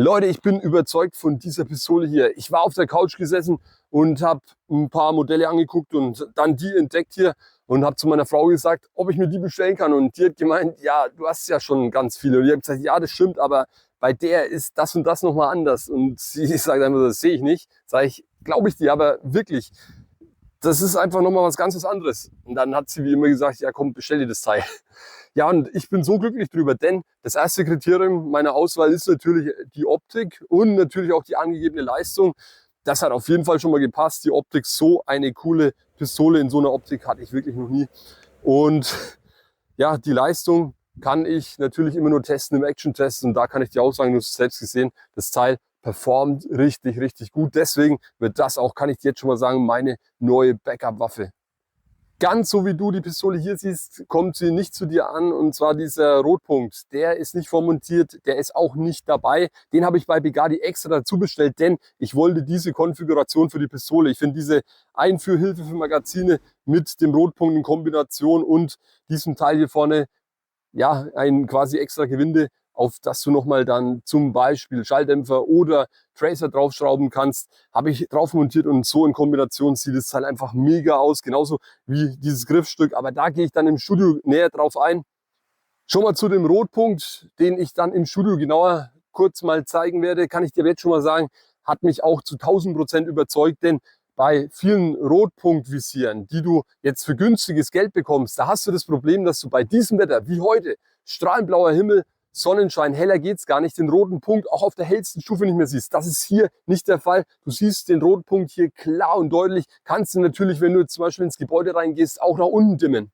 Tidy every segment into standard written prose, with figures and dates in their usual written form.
Leute, ich bin überzeugt von dieser Pistole hier. Ich war auf der Couch gesessen und habe ein paar Modelle angeguckt und dann die entdeckt hier und habe zu meiner Frau gesagt, ob ich mir die bestellen kann. Und die hat gemeint, ja, du hast ja schon ganz viele. Und ich habe gesagt, ja, das stimmt, aber bei der ist das und das nochmal anders. Und sie sagt einfach, das sehe ich nicht. Sage ich, glaube ich dir, aber wirklich, das ist einfach nochmal was ganz anderes. Und dann hat sie wie immer gesagt, ja komm, bestell dir das Teil. Ja, und ich bin so glücklich drüber, denn das erste Kriterium meiner Auswahl ist natürlich die Optik und natürlich auch die angegebene Leistung. Das hat auf jeden Fall schon mal gepasst. Die Optik, so eine coole Pistole in so einer Optik hatte ich wirklich noch nie. Und ja, die Leistung kann ich natürlich immer nur testen im Action-Test. Und da kann ich dir auch sagen, du hast es selbst gesehen, das Teil performt richtig, richtig gut. Deswegen wird das auch, kann ich dir jetzt schon mal sagen, meine neue Backup-Waffe. Ganz so wie du die Pistole hier siehst, kommt sie nicht zu dir an, und zwar dieser Rotpunkt. Der ist nicht vormontiert, der ist auch nicht dabei. Den habe ich bei Begadi extra dazu bestellt, denn ich wollte diese Konfiguration für die Pistole. Ich finde diese Einführhilfe für Magazine mit dem Rotpunkt in Kombination und diesem Teil hier vorne, ja, ein quasi extra Gewinde, auf das du nochmal dann zum Beispiel Schalldämpfer oder Tracer draufschrauben kannst, habe ich drauf montiert, und so in Kombination sieht das Teil einfach mega aus, genauso wie dieses Griffstück, aber da gehe ich dann im Studio näher drauf ein. Schon mal zu dem Rotpunkt, den ich dann im Studio genauer kurz mal zeigen werde, kann ich dir jetzt schon mal sagen, hat mich auch zu 1000% überzeugt, denn bei vielen Rotpunktvisieren, die du jetzt für günstiges Geld bekommst, da hast du das Problem, dass du bei diesem Wetter wie heute, strahlend blauer Himmel, Sonnenschein, heller geht's gar nicht, den roten Punkt auch auf der hellsten Stufe nicht mehr siehst. Das ist hier nicht der Fall. Du siehst den roten Punkt hier klar und deutlich. Kannst du natürlich, wenn du zum Beispiel ins Gebäude reingehst, auch nach unten dimmen.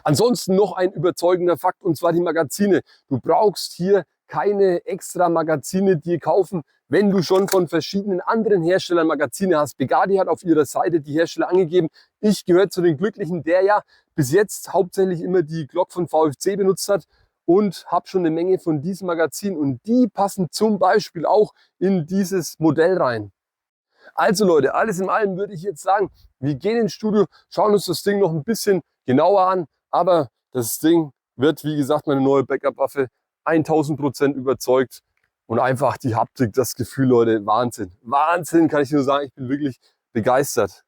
Ansonsten noch ein überzeugender Fakt, und zwar die Magazine. Du brauchst hier keine extra Magazine dir kaufen, wenn du schon von verschiedenen anderen Herstellern Magazine hast. Begadi hat auf ihrer Seite die Hersteller angegeben. Ich gehöre zu den Glücklichen, der ja bis jetzt hauptsächlich immer die Glock von VFC benutzt hat und habe schon eine Menge von diesen Magazinen, und die passen zum Beispiel auch in dieses Modell rein. Also Leute, alles in allem würde ich jetzt sagen, wir gehen ins Studio, schauen uns das Ding noch ein bisschen genauer an, aber das Ding wird, wie gesagt, meine neue Backup-Waffe, 1000% überzeugt, und einfach die Haptik, das Gefühl, Leute, Wahnsinn. Wahnsinn, kann ich nur sagen, ich bin wirklich begeistert.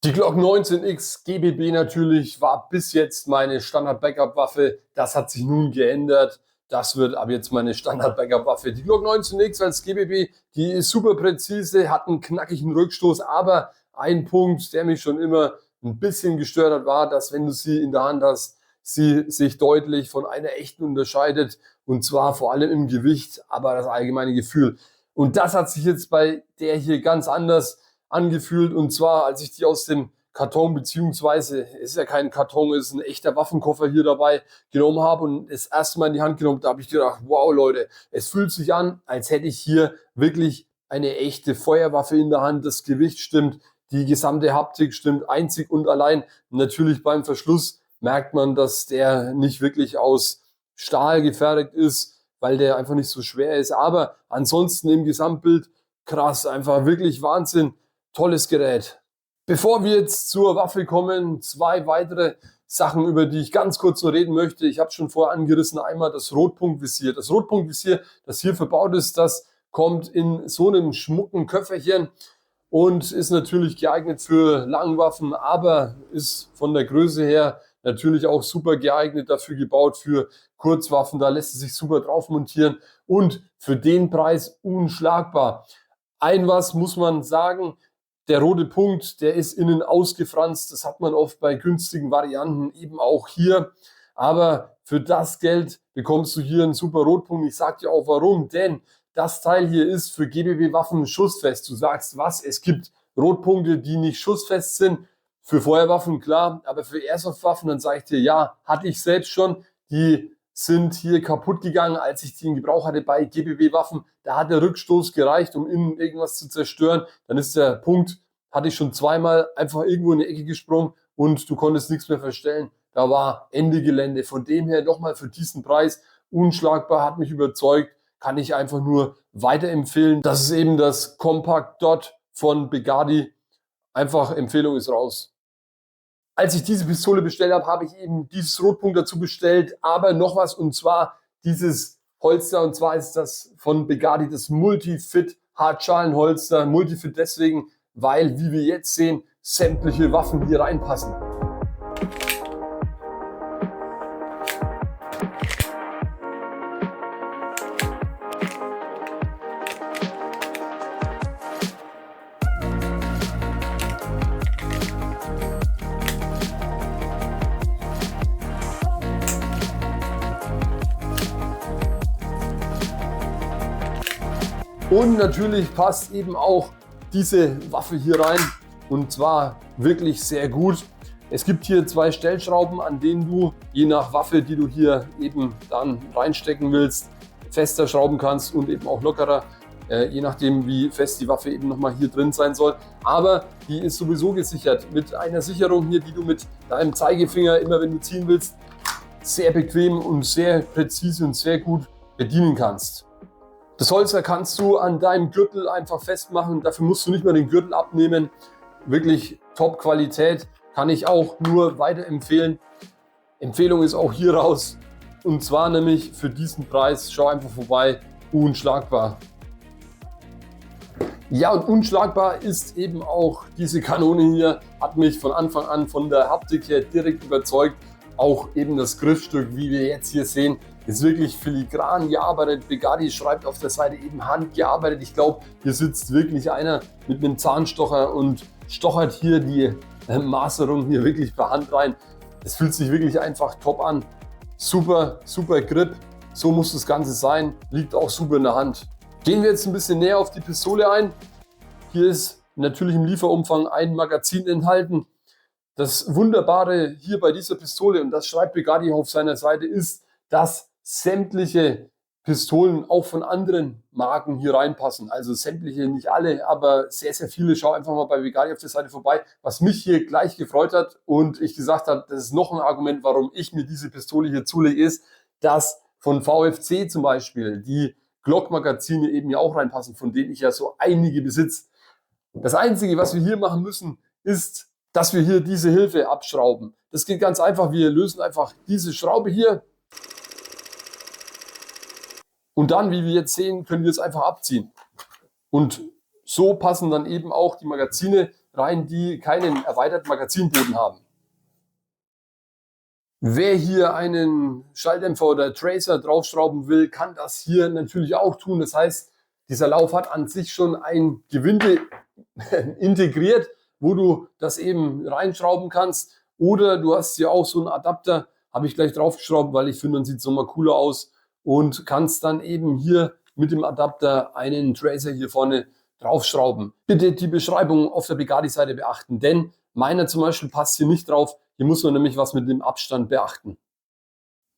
Die Glock 19X GBB natürlich war bis jetzt meine Standard-Backup-Waffe. Das hat sich nun geändert. Das wird ab jetzt meine Standard-Backup-Waffe. Die Glock 19X als GBB, die ist super präzise, hat einen knackigen Rückstoß, aber ein Punkt, der mich schon immer ein bisschen gestört hat, war, dass wenn du sie in der Hand hast, sie sich deutlich von einer echten unterscheidet, und zwar vor allem im Gewicht, aber das allgemeine Gefühl. Und das hat sich jetzt bei der hier ganz anders angefühlt, und zwar als ich die aus dem Karton, beziehungsweise es ist ja kein Karton, es ist ein echter Waffenkoffer hier dabei, genommen habe und das erste Mal in die Hand genommen, da habe ich gedacht, wow Leute, es fühlt sich an, als hätte ich hier wirklich eine echte Feuerwaffe in der Hand. Das Gewicht stimmt, die gesamte Haptik stimmt, einzig und allein natürlich beim Verschluss merkt man, dass der nicht wirklich aus Stahl gefertigt ist, weil der einfach nicht so schwer ist, aber ansonsten im Gesamtbild krass, einfach wirklich Wahnsinn. Tolles Gerät. Bevor wir jetzt zur Waffe kommen, zwei weitere Sachen, über die ich ganz kurz noch reden möchte. Ich habe es schon vorher angerissen, einmal das Rotpunktvisier. Das Rotpunktvisier, das hier verbaut ist, das kommt in so einem schmucken Köfferchen und ist natürlich geeignet für Langwaffen, aber ist von der Größe her natürlich auch super geeignet, dafür gebaut für Kurzwaffen. Da lässt es sich super drauf montieren und für den Preis unschlagbar. Ein was muss man sagen, der rote Punkt, der ist innen ausgefranst. Das hat man oft bei günstigen Varianten, eben auch hier. Aber für das Geld bekommst du hier einen super Rotpunkt. Ich sage dir auch warum, denn das Teil hier ist für GBB-Waffen schussfest. Du sagst, was? Es gibt Rotpunkte, die nicht schussfest sind. Für Feuerwaffen, klar, aber für Airsoft-Waffen, dann sage ich dir, ja, hatte ich selbst schon. Die sind hier kaputt gegangen, als ich die in Gebrauch hatte bei GBB-Waffen. Da hat der Rückstoß gereicht, um innen irgendwas zu zerstören. Dann ist der Punkt, hatte ich schon zweimal, einfach irgendwo in die Ecke gesprungen und du konntest nichts mehr verstellen. Da war Ende Gelände. Von dem her nochmal für diesen Preis unschlagbar, hat mich überzeugt. kann ich einfach nur weiterempfehlen. Das ist eben das Compact Dot von Begadi. Einfach Empfehlung ist raus. Als ich diese Pistole bestellt habe, habe ich eben dieses Rotpunkt dazu bestellt, aber noch was, und zwar dieses Holster, und zwar ist das von Begadi das Multifit Hartschalenholster. Multifit deswegen, weil, wie wir jetzt sehen, sämtliche Waffen hier reinpassen. Und natürlich passt eben auch diese Waffe hier rein, und zwar wirklich sehr gut. Es gibt hier zwei Stellschrauben, an denen du je nach Waffe, die du hier eben dann reinstecken willst, fester schrauben kannst und eben auch lockerer, je nachdem wie fest die Waffe eben nochmal hier drin sein soll. Aber die ist sowieso gesichert mit einer Sicherung hier, die du mit deinem Zeigefinger, immer wenn du ziehen willst, sehr bequem und sehr präzise und sehr gut bedienen kannst. Das Holster kannst du an deinem Gürtel einfach festmachen. Dafür musst du nicht mal den Gürtel abnehmen. Wirklich Top-Qualität, kann ich auch nur weiterempfehlen. Empfehlung ist auch hier raus. Und zwar nämlich für diesen Preis, schau einfach vorbei, unschlagbar. Ja, und unschlagbar ist eben auch diese Kanone hier. Hat mich von Anfang an von der Haptik her direkt überzeugt. Auch eben das Griffstück, wie wir jetzt hier sehen, ist wirklich filigran gearbeitet. Begadi schreibt auf der Seite eben handgearbeitet. Ich glaube, hier sitzt wirklich einer mit einem Zahnstocher und stochert hier die Maserung hier wirklich per Hand rein. Es fühlt sich wirklich einfach top an. Super, super Grip. So muss das Ganze sein. Liegt auch super in der Hand. Gehen wir jetzt ein bisschen näher auf die Pistole ein. Hier ist natürlich im Lieferumfang ein Magazin enthalten. Das Wunderbare hier bei dieser Pistole, und das schreibt Begadi auf seiner Seite, ist, dass sämtliche Pistolen auch von anderen Marken hier reinpassen. Also sämtliche, nicht alle, aber sehr, sehr viele. Schau einfach mal bei Begadi auf der Seite vorbei. Was mich hier gleich gefreut hat und ich gesagt habe, das ist noch ein Argument, warum ich mir diese Pistole hier zulege, ist, dass von VFC zum Beispiel die Glock-Magazine eben ja auch reinpassen, von denen ich ja so einige besitze. Das Einzige, was wir hier machen müssen, ist, dass wir hier diese Hilfe abschrauben. Das geht ganz einfach. Wir lösen einfach diese Schraube hier. Und dann, wie wir jetzt sehen, können wir es einfach abziehen. Und so passen dann eben auch die Magazine rein, die keinen erweiterten Magazinboden haben. Wer hier einen Schalldämpfer oder Tracer draufschrauben will, kann das hier natürlich auch tun. Das heißt, dieser Lauf hat an sich schon ein Gewinde integriert, wo du das eben reinschrauben kannst. Oder du hast hier auch so einen Adapter, habe ich gleich draufgeschraubt, weil ich finde, dann sieht es nochmal cooler aus. Und kannst dann eben hier mit dem Adapter einen Tracer hier vorne draufschrauben. Bitte die Beschreibung auf der Begadi-Seite beachten, denn meiner zum Beispiel passt hier nicht drauf. Hier muss man nämlich was mit dem Abstand beachten.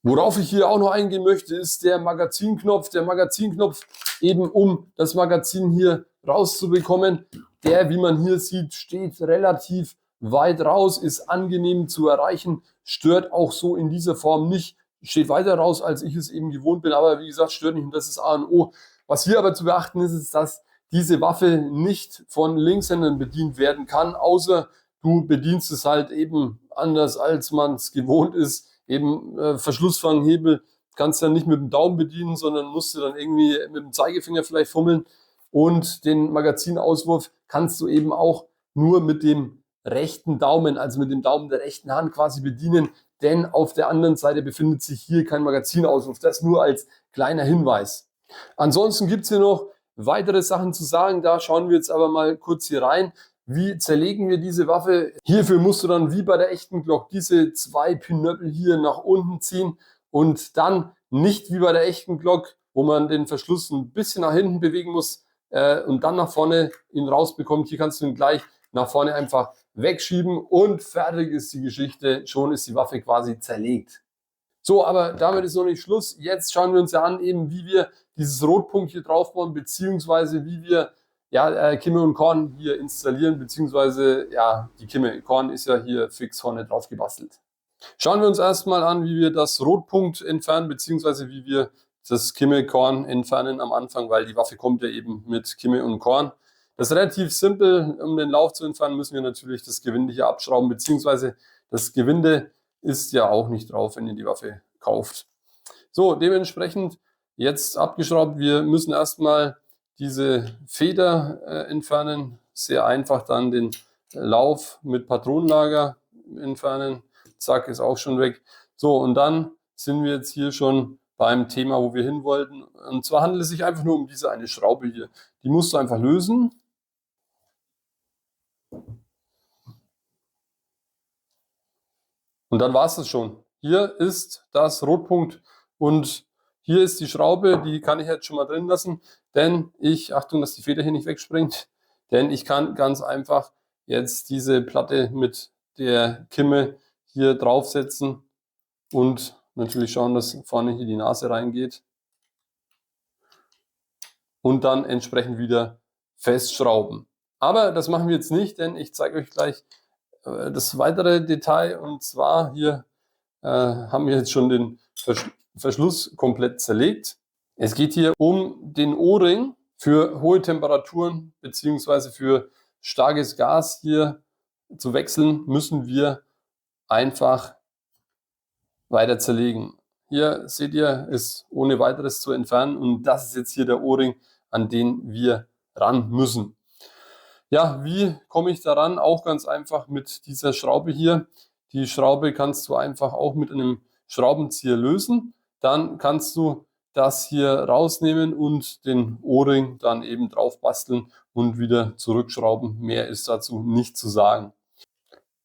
Worauf ich hier auch noch eingehen möchte, ist der Magazinknopf. Der Magazinknopf eben, um das Magazin hier rauszubekommen. Der, wie man hier sieht, steht relativ weit raus, ist angenehm zu erreichen, stört auch so in dieser Form nicht. Steht weiter raus, als ich es eben gewohnt bin, aber wie gesagt, stört nicht, und das ist A und O. Was hier aber zu beachten ist, ist, dass diese Waffe nicht von Linkshändern bedient werden kann, außer du bedienst es halt eben anders, als man es gewohnt ist. Eben Verschlussfanghebel kannst du dann nicht mit dem Daumen bedienen, sondern musst du dann irgendwie mit dem Zeigefinger vielleicht fummeln. Und den Magazinauswurf kannst du eben auch nur mit dem rechten Daumen, also mit dem Daumen der rechten Hand quasi bedienen, denn auf der anderen Seite befindet sich hier kein Magazinauswurf. Das nur als kleiner Hinweis. Ansonsten gibt es hier noch weitere Sachen zu sagen, da schauen wir jetzt aber mal kurz hier rein. Wie zerlegen wir diese Waffe? Hierfür musst du dann wie bei der echten Glock diese zwei Pinöppel hier nach unten ziehen und dann nicht wie bei der echten Glock, wo man den Verschluss ein bisschen nach hinten bewegen muss und dann nach vorne ihn rausbekommt. Hier kannst du ihn gleich nach vorne einfach wegschieben und fertig ist die Geschichte. Schon ist die Waffe quasi zerlegt. So, aber damit ist noch nicht Schluss. Jetzt schauen wir uns ja an, eben wie wir dieses Rotpunkt hier draufbauen, beziehungsweise wie wir Kimme und Korn hier installieren, beziehungsweise die Kimme. Korn ist ja hier fix vorne drauf gebastelt. Schauen wir uns erstmal an, wie wir das Rotpunkt entfernen, beziehungsweise wie wir das Kimme-Korn entfernen am Anfang, weil die Waffe kommt ja eben mit Kimme und Korn. Das ist relativ simpel. Um den Lauf zu entfernen, müssen wir natürlich das Gewinde hier abschrauben, beziehungsweise das Gewinde ist ja auch nicht drauf, wenn ihr die Waffe kauft. So, dementsprechend jetzt abgeschraubt. Wir müssen erstmal diese Feder entfernen. Sehr einfach dann den Lauf mit Patronenlager entfernen. Zack, ist auch schon weg. So, und dann sind wir jetzt hier schon beim Thema, wo wir hin wollten. Und zwar handelt es sich einfach nur um diese eine Schraube hier. Die musst du einfach lösen. Und dann war es das schon. Hier ist das Rotpunkt und hier ist die Schraube, die kann ich jetzt schon mal drin lassen, denn Achtung, dass die Feder hier nicht wegspringt, denn ich kann ganz einfach jetzt diese Platte mit der Kimme hier draufsetzen und natürlich schauen, dass vorne hier die Nase reingeht und dann entsprechend wieder festschrauben. Aber das machen wir jetzt nicht, denn ich zeige euch gleich das weitere Detail, und zwar hier haben wir jetzt schon den Verschluss komplett zerlegt. Es geht hier um den O-Ring. Für hohe Temperaturen bzw. für starkes Gas hier zu wechseln, müssen wir einfach weiter zerlegen. Hier seht ihr, ist ohne weiteres zu entfernen und das ist jetzt hier der O-Ring, an den wir ran müssen. Ja, wie komme ich daran? Auch ganz einfach mit dieser Schraube hier. Die Schraube kannst du einfach auch mit einem Schraubenzieher lösen. Dann kannst du das hier rausnehmen und den O-Ring dann eben drauf basteln und wieder zurückschrauben. Mehr ist dazu nicht zu sagen.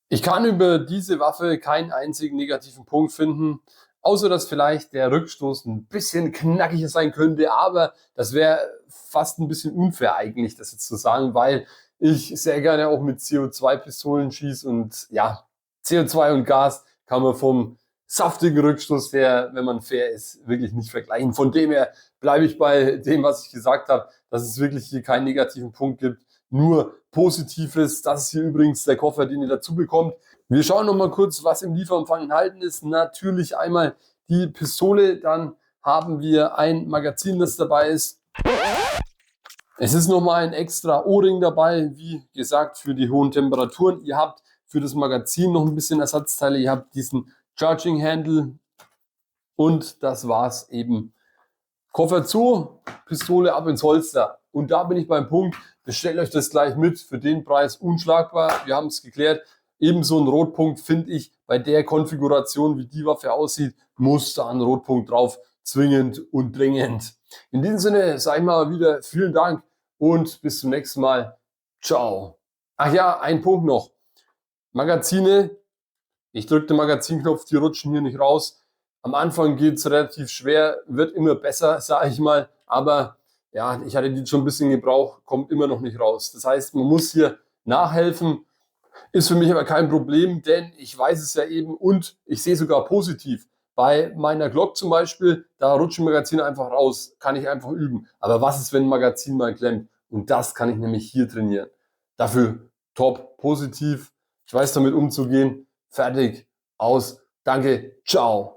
Ich kann über diese Waffe keinen einzigen negativen Punkt finden, außer dass vielleicht der Rückstoß ein bisschen knackiger sein könnte, aber das wäre fast ein bisschen unfair eigentlich, das jetzt zu sagen, weil ich sehr gerne auch mit CO2-Pistolen schieße und ja, CO2 und Gas kann man vom saftigen Rückstoß her, wenn man fair ist, wirklich nicht vergleichen. Von dem her bleibe ich bei dem, was ich gesagt habe, dass es wirklich hier keinen negativen Punkt gibt, nur Positives. Das ist hier übrigens der Koffer, den ihr dazu bekommt. Wir schauen noch mal kurz, was im Lieferumfang enthalten ist. Natürlich einmal die Pistole, dann haben wir ein Magazin, das dabei ist. Es ist nochmal ein extra O-Ring dabei, wie gesagt, für die hohen Temperaturen. Ihr habt für das Magazin noch ein bisschen Ersatzteile. Ihr habt diesen Charging Handle und das war's eben. Koffer zu, Pistole ab ins Holster. Und da bin ich beim Punkt, bestellt euch das gleich mit, für den Preis unschlagbar. Wir haben es geklärt. Ebenso ein Rotpunkt finde ich, bei der Konfiguration, wie die Waffe aussieht, muss da ein Rotpunkt drauf, zwingend und dringend. In diesem Sinne sage ich mal wieder vielen Dank und bis zum nächsten Mal. Ciao. Ach ja, ein Punkt noch. Magazine. Ich drücke den Magazinknopf, die rutschen hier nicht raus. Am Anfang geht es relativ schwer, wird immer besser, sage ich mal. Aber ja, ich hatte die schon ein bisschen gebraucht, kommt immer noch nicht raus. Das heißt, man muss hier nachhelfen. Ist für mich aber kein Problem, denn ich weiß es ja eben und ich sehe sogar positiv. Bei meiner Glock zum Beispiel, da rutschen Magazine einfach raus, kann ich einfach üben. Aber was ist, wenn ein Magazin mal klemmt? Und das kann ich nämlich hier trainieren. Dafür top, positiv. Ich weiß damit umzugehen. Fertig, aus. Danke, ciao.